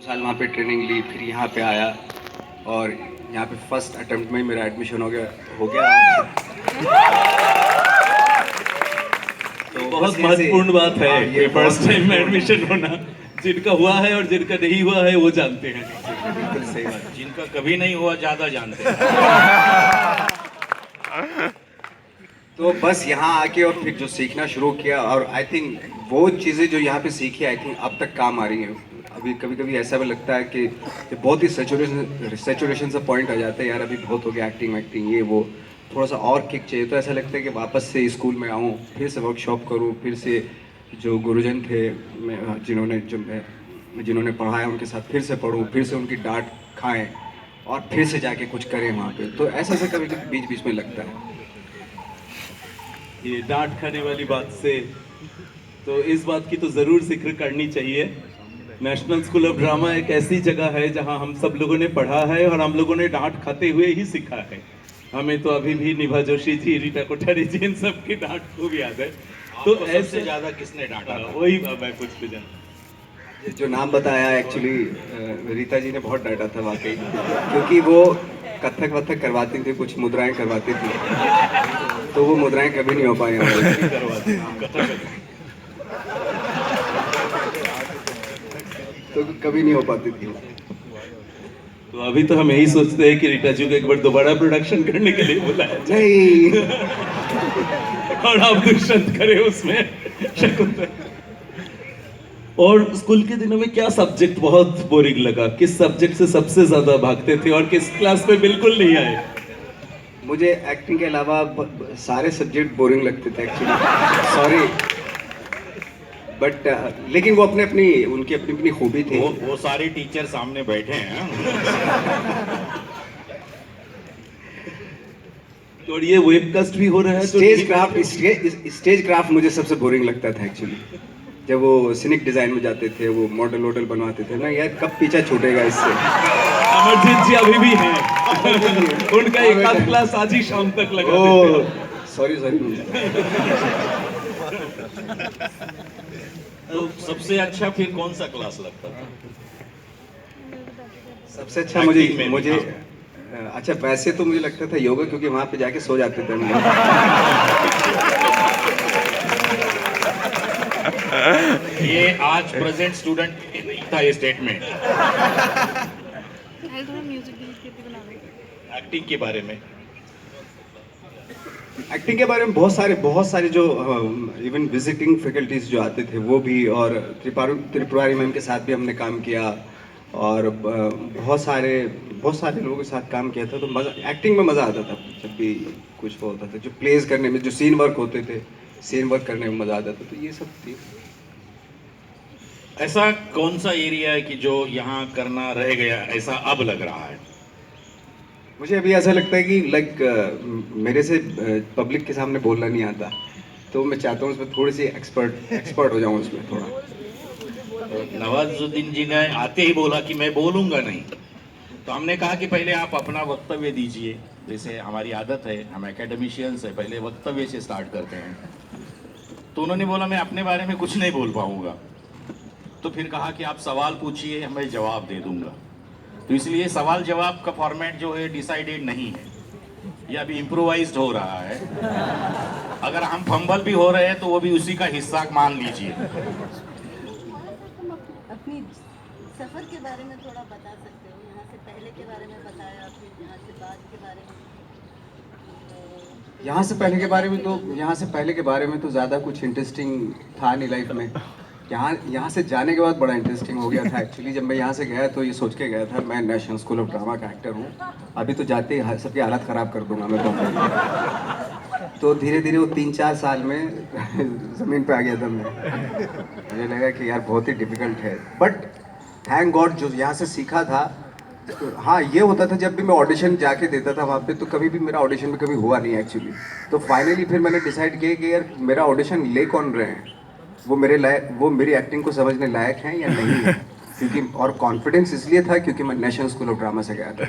साल वहाँ पे ट्रेनिंग ली, फिर यहाँ पे आया और यहाँ पे फर्स्ट अटेम्प्ट में ही मेरा एडमिशन हो गया। तो बहुत बस ऐसे महत्वपूर्ण बात है हाँ, ये फर्स्ट बहुत टाइम में महत्वपूर्ण एडमिशन होना। जिनका हुआ है और जिनका नहीं हुआ है वो जानते हैं। बिल्कुल सही बात। जिनका कभी नहीं हुआ ज्यादा जानते हैं। तो बस यहाँ आके और फिर जो सीखना शुरू किया और आई थिंक वो चीज़ें जो यहाँ पे सीखी आई थिंक अब तक काम आ रही हैं। अभी कभी कभी ऐसा भी लगता है कि बहुत ही सेचुरेशन सा पॉइंट आ जाता है, यार अभी बहुत हो गया एक्टिंग वैक्टिंग ये वो, थोड़ा सा और किक चाहिए। तो ऐसा लगता है कि वापस से स्कूल में आऊँ, फिर से वर्कशॉप करूँ, फिर से जो गुरुजन थे जिन्होंने पढ़ाया उनके साथ फिर से पढूं, फिर से उनकी डांट खाएं और फिर से जाके कुछ करें वहाँ पे। तो ऐसा ऐसा कभी कभी बीच बीच में लगता है। ये डांट खाने वाली बात से तो इस बात की तो जरूर जिक्र करनी चाहिए। नेशनल स्कूल ऑफ ड्रामा एक ऐसी जगह है जहां हम सब लोगों ने पढ़ा है और हम लोगों ने डांट खाते हुए ही सीखा है। हमें तो अभी भी निभा जोशी जी, रीटा कोठारी जी, इन सब की डांट खूब याद है। तो सबसे ऐसे ज्यादा किसने डांटा था? वही मैं कुछ भी जानता। जो नाम बताया एक्चुअली रीता जी ने बहुत डांटा था वाकई, क्योंकि वो कथक वथक करवाती थी, कुछ मुद्राएं करवाती थी, तो वो मुद्राएं कभी नहीं हो पाई हमारी। तो कभी नहीं हो पाती थी। तो अभी तो हम यही सोचते हैं कि रीटा जी को एक बार दोबारा प्रोडक्शन करने के लिए बुलाया जाए नहीं, और आप दुष्यंत करें उसमें शकुंतला। और स्कूल के दिनों में क्या सब्जेक्ट बहुत बोरिंग लगा? किस सब्जेक्ट से सबसे ज्यादा भागते थे और किस क्लास में बिल्कुल नहीं आए? मुझे एक्टिंग के अलावा सारे सब्जेक्ट बोरिंग लगते थे एक्चुअली, सॉरी बट लेकिन वो उनकी अपनी अपनी खूबी थी। वो सारे टीचर सामने बैठे हैं। और ये वेबकास्ट भी हो रहा है स्टेज क्राफ्ट मुझे सबसे बोरिंग लगता था एक्चुअली। जब वो सिनिक डिजाइन में जाते थे, वो मॉडल वॉडल बनवाते थे ना, यार कब पीछा छूटेगा इससे। अमरजीत जी अभी भी हैं। उनका एक आध क्लास आज ही शाम तक लगा देते हैं। सॉरी तो सबसे अच्छा फिर कौन सा क्लास लगता था? सबसे अच्छा Acting में भी, मुझे अच्छा वैसे तो मुझे लगता था योगा, क्योंकि वहां पे जाके सो जाते थे हम लोग। ये आज प्रेजेंट स्टूडेंट नहीं था ये स्टेटमेंट। एक्टिंग के बारे में एक्टिंग के बारे में बहुत सारे जो इवन विजिटिंग फैकल्टीज जो आते थे वो भी, और त्रिपुरारी मैम के साथ भी हमने काम किया, और बहुत सारे लोगों के साथ काम किया था। तो मज़ा, एक्टिंग में मज़ा आता था जब भी कुछ वो होता था, जो प्लेस करने में, जो सीन वर्क होते थे, सीन वर्क करने में मज़ा आता था। तो ये सब थी। ऐसा कौन सा एरिया है कि जो यहाँ करना रह गया ऐसा अब लग रहा है? मुझे अभी ऐसा लगता है कि मेरे से पब्लिक के सामने बोलना नहीं आता, तो मैं चाहता हूँ उसमें थोड़ी सी एक्सपर्ट हो जाऊँ उसमें थोड़ा। नवाजुद्दीन जी ने आते ही बोला कि मैं बोलूंगा नहीं, तो हमने कहा कि पहले आप अपना वक्तव्य दीजिए। जैसे हमारी आदत है, हम एकेडमिशियंस है, पहले वक्तव्य से स्टार्ट करते हैं। तो उन्होंने बोला मैं अपने बारे में कुछ नहीं बोल पाऊंगा। तो फिर कहा कि आप सवाल पूछिए, मैं जवाब दे दूंगा। तो इसलिए सवाल जवाब का फॉर्मेट जो है डिसाइडेड नहीं है, ये अभी इम्प्रोवाइज्ड हो रहा है। अगर हम फंबल भी हो रहे हैं तो वो भी उसी का हिस्सा मान लीजिए। अपनी सफर के बारे में थोड़ा बता सकते हो? यहाँ से पहले के बारे में बताया, फिर यहाँ से बाद के बारे में। यहाँ से पहले के बारे में तो ज़्यादा कुछ इंटरेस्टिंग था नहीं लाइफ में। यहाँ से जाने के बाद बड़ा इंटरेस्टिंग हो गया था एक्चुअली। जब मैं यहाँ से गया तो ये सोच के गया था मैं नेशनल स्कूल ऑफ ड्रामा का एक्टर हूँ, अभी तो जाते ही सबकी हालत ख़राब कर दूंगा मैं तो धीरे धीरे वो 3-4 साल में ज़मीन पे आ गया था मैं। मुझे लगा कि यार बहुत ही डिफ़िकल्ट है, बट थैंक गॉड जो यहाँ से सीखा था। हाँ, ये होता था जब भी मैं ऑडिशन जाके देता था वहाँ पे, तो कभी भी मेरा ऑडिशन में कभी हुआ नहीं एक्चुअली। तो फाइनली फिर मैंने डिसाइड किया कि यार मेरा ऑडिशन ले कौन रहे हैं, वो मेरी एक्टिंग को समझने लायक हैं या नहीं है। क्योंकि और कॉन्फिडेंस इसलिए था क्योंकि मैं नेशनल स्कूल ऑफ ड्रामा से गया था।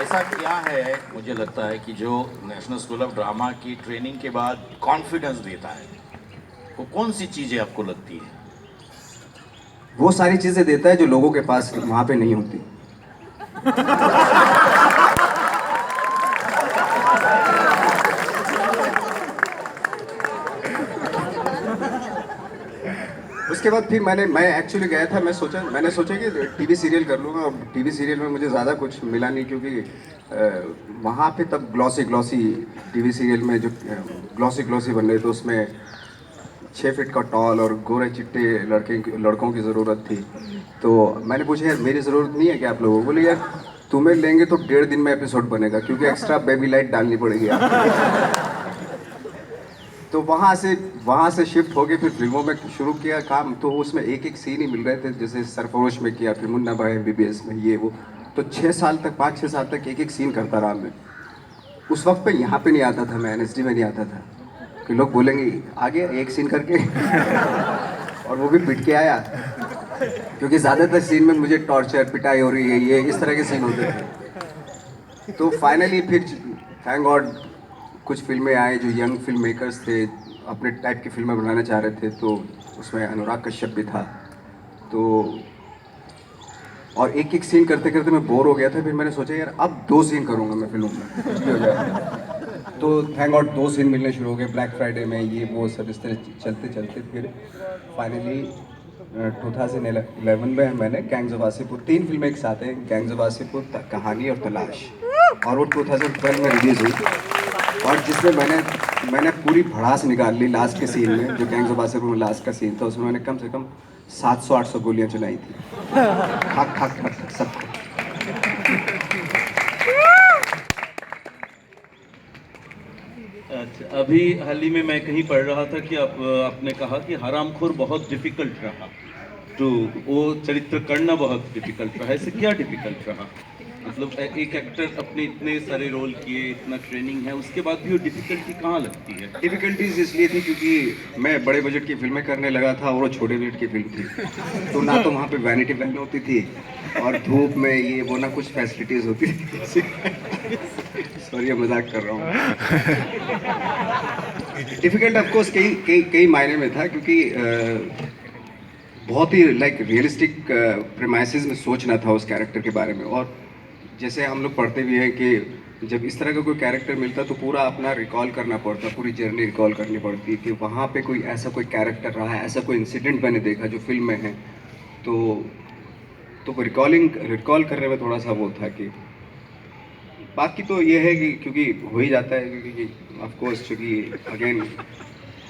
ऐसा क्या है, मुझे लगता है कि जो नेशनल स्कूल ऑफ ड्रामा की ट्रेनिंग के बाद कॉन्फिडेंस देता है, वो कौन सी चीज़ें आपको लगती है? वो सारी चीज़ें देता है जो लोगों के पास वहाँ पे नहीं होती। उसके बाद फिर मैं एक्चुअली गया था, मैंने सोचा कि टीवी सीरियल कर लूँगा। और टीवी सीरियल में मुझे ज़्यादा कुछ मिला नहीं, क्योंकि वहाँ पे तब ग्लॉसी टीवी सीरियल में जो ग्लॉसी बन रहे थे, उसमें 6 फीट का टॉल और गोरे चिट्टे लड़कों की ज़रूरत थी। तो मैंने पूछा, यार मेरी ज़रूरत नहीं है क्या आप लोगों को? बोले, यार तुम्हें लेंगे तो 1.5 दिन में एपिसोड बनेगा, क्योंकि एक्स्ट्रा बेबी लाइट डालनी पड़ेगी आपको। तो वहाँ से शिफ्ट हो गए, फिर फिल्मों में शुरू किया काम। तो उसमें एक सीन ही मिल रहे थे, जैसे सरफरोश में किया, फिर मुन्ना भाई MBBS में, ये वो। तो 5-6 साल तक एक सीन करता रहा मैं। उस वक्त पे यहाँ पे नहीं आता था मैं, NSD में नहीं आता था, कि लोग बोलेंगे आ गया एक सीन करके। और वो भी पिट के आया, क्योंकि ज़्यादातर सीन में मुझे टॉर्चर, पिटाई हो रही है, ये इस तरह के सीन होते थे। तो फाइनली फिर थैंक गॉड कुछ फिल्में आए जो यंग फिल्म मेकर्स थे, अपने टाइप की फिल्में बनाना चाह रहे थे। तो उसमें अनुराग कश्यप भी था। तो और एक सीन करते करते मैं बोर हो गया था। फिर मैंने सोचा, यार अब 2 सीन करूँगा मैं फिल्मों में, कुछ भी हो जाए। तो थैंक गॉड 2 सीन मिलने शुरू हो गए, ब्लैक फ्राइडे में, ये वो सब इस तरह चलते फिर फाइनली 2011 में मैंने गैंग्स ऑफ वासेपुर, 3 फिल्में एक साथ हैं, गैंग्स ऑफ वासेपुर, कहानी और तलाश, और वो 2012 में रिलीज हुई। और जिसमें मैंने पूरी भड़ास निकाल ली लास्ट के सीन में, जो गैंग्स ऑफ वासेपुर में लास्ट का सीन था, उसमें मैंने कम से कम 700-800 गोलियां चलाई थी, खक सबको। अच्छा, अभी हाल ही में मैं कहीं पढ़ रहा था कि आपने कहा कि हरामखोर बहुत डिफिकल्ट रहा, तो वो चरित्र करना बहुत डिफिकल्ट रहा। ऐसे क्या डिफिकल्ट रहा? मतलब एक एक्टर अपने इतने सारे रोल किए, इतना ट्रेनिंग है, उसके बाद भी वो डिफिकल्टी कहाँ लगती है? डिफिकल्टीज इसलिए थी क्योंकि मैं बड़े बजट की फिल्में करने लगा था और वो छोटे बजट की फिल्म थी। तो ना तो वहाँ पे वैनिटी वैन होती थी, और धूप में ये वो ना कुछ फैसिलिटीज होती थी। सॉरी, मजाक कर रहा हूँ। डिफिकल्ट ऑफकोर्स कई मायने में था, क्योंकि बहुत ही लाइक रियलिस्टिक प्रेमाइसेस में सोचना था उस कैरेक्टर के बारे में। और जैसे हम लोग पढ़ते भी हैं कि जब इस तरह का कोई कैरेक्टर मिलता तो पूरा अपना रिकॉल करना पड़ता, पूरी जर्नी रिकॉल करनी पड़ती कि वहाँ पे कोई कैरेक्टर रहा है, ऐसा कोई इंसिडेंट मैंने देखा जो फिल्म में है। तो वो रिकॉल करने में थोड़ा सा वो था कि बाकी तो ये है कि क्योंकि हो ही जाता है, क्योंकि ऑफ कोर्स चूँकि again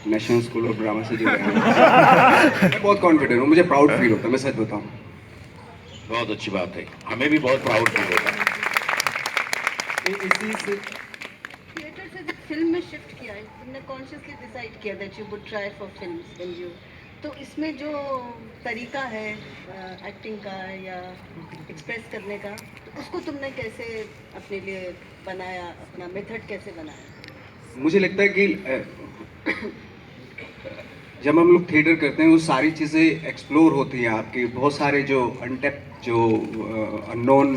national school of drama से जुड़े हैं। मैं बहुत कॉन्फिडेंट हूँ, मुझे प्राउड फील होता है, मैं सच बताऊँ। बहुत अच्छी बात है, हमें भी बहुत प्राउड फील होता है। इसी से थिएटर से जब फिल्म में शिफ्ट किया है, तुमने कॉन्शियसली डिसाइड किया that you would try for films when you, तो इसमें जो तरीका है एक्टिंग का या एक्सप्रेस करने का, तो उसको तुमने कैसे अपने लिए बनाया, अपना मेथड कैसे बनाया? मुझे लगता है कि जब हम लोग थिएटर करते हैं वो सारी चीज़ें एक्सप्लोर होती हैं आपके, बहुत सारे जो अनटेप्ड, जो अननोन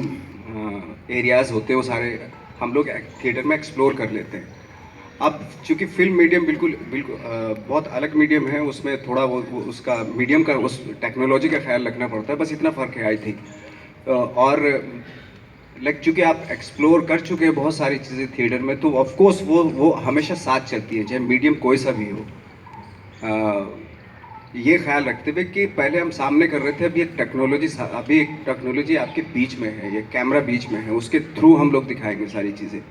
एरियाज़ होते हैं, वो सारे हम लोग थिएटर में एक्सप्लोर कर लेते हैं। अब चूँकि फिल्म मीडियम बिल्कुल बहुत अलग मीडियम है, उसमें थोड़ा वो उसका मीडियम का, उस टेक्नोलॉजी का ख्याल रखना पड़ता है, बस इतना फ़र्क है आई थिंक। और लाइक चूँकि आप एक्सप्लोर कर चुके हैं बहुत सारी चीज़ें थिएटर में, तो ऑफ कोर्स वो हमेशा साथ चलती है, चाहे मीडियम कोई सा भी हो। ये ख्याल रखते हुए कि पहले हम सामने कर रहे थे, अभी एक टेक्नोलॉजी आपके बीच में है, ये कैमरा बीच में है, उसके थ्रू हम लोग दिखाएंगे सारी चीज़ें।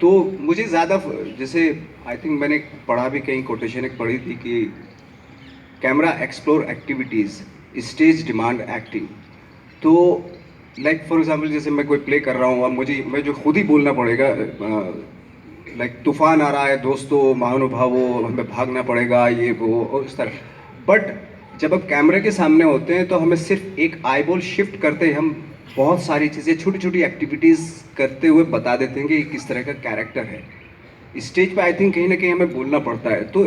तो मुझे ज़्यादा, जैसे आई थिंक मैंने पढ़ा भी, कहीं कोटेशन एक पढ़ी थी कि camera explore activities, stage demand acting. तो लाइक फॉर एग्जांपल, जैसे मैं कोई प्ले कर रहा हूँ, अब मैं जो खुद ही बोलना पड़ेगा, लाइक तूफान आ रहा है दोस्तों, महानुभावों, हमें भागना पड़ेगा, ये वो और इस तरह। बट जब अब कैमरे के सामने होते हैं तो हमें सिर्फ एक आईबॉल शिफ्ट करते ही हम बहुत सारी चीज़ें, छोटी छोटी एक्टिविटीज़ करते हुए बता देते हैं कि किस तरह का कैरेक्टर है। स्टेज पे आई थिंक कहीं ना कहीं हमें बोलना पड़ता है। तो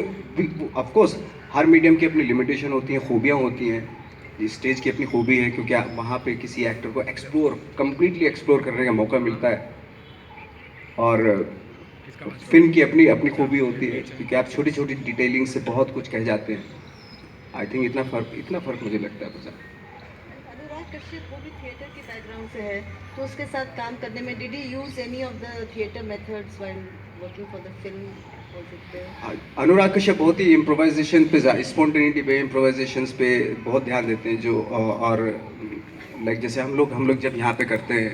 ऑफ कोर्स हर मीडियम की अपनी लिमिटेशन होती हैं, खूबियाँ होती हैं। स्टेज की अपनी खूबी है क्योंकि वहाँ पे किसी एक्टर को कंप्लीटली एक्सप्लोर करने का मौका मिलता है। और फिल्म की अपनी अपनी खूबी होती है क्योंकि आप छोटी छोटी डिटेलिंग से बहुत कुछ कह जाते हैं। आई थिंक इतना फ़र्क मुझे लगता है बस। अनुराग कश्यप वो भी थिएटर के बैकग्राउंड से है, तो उसके साथ काम करने में did he use any of the theatre methods while working for the film? Anurag Kashyap बहुत ही इम्प्रोवाइजेशन पे, स्पॉन्टेनिटी पे, इम्प्रोवाइजेशंस पे बहुत ध्यान देते हैं जो और लाइक जैसे हम लोग जब यहाँ पे करते हैं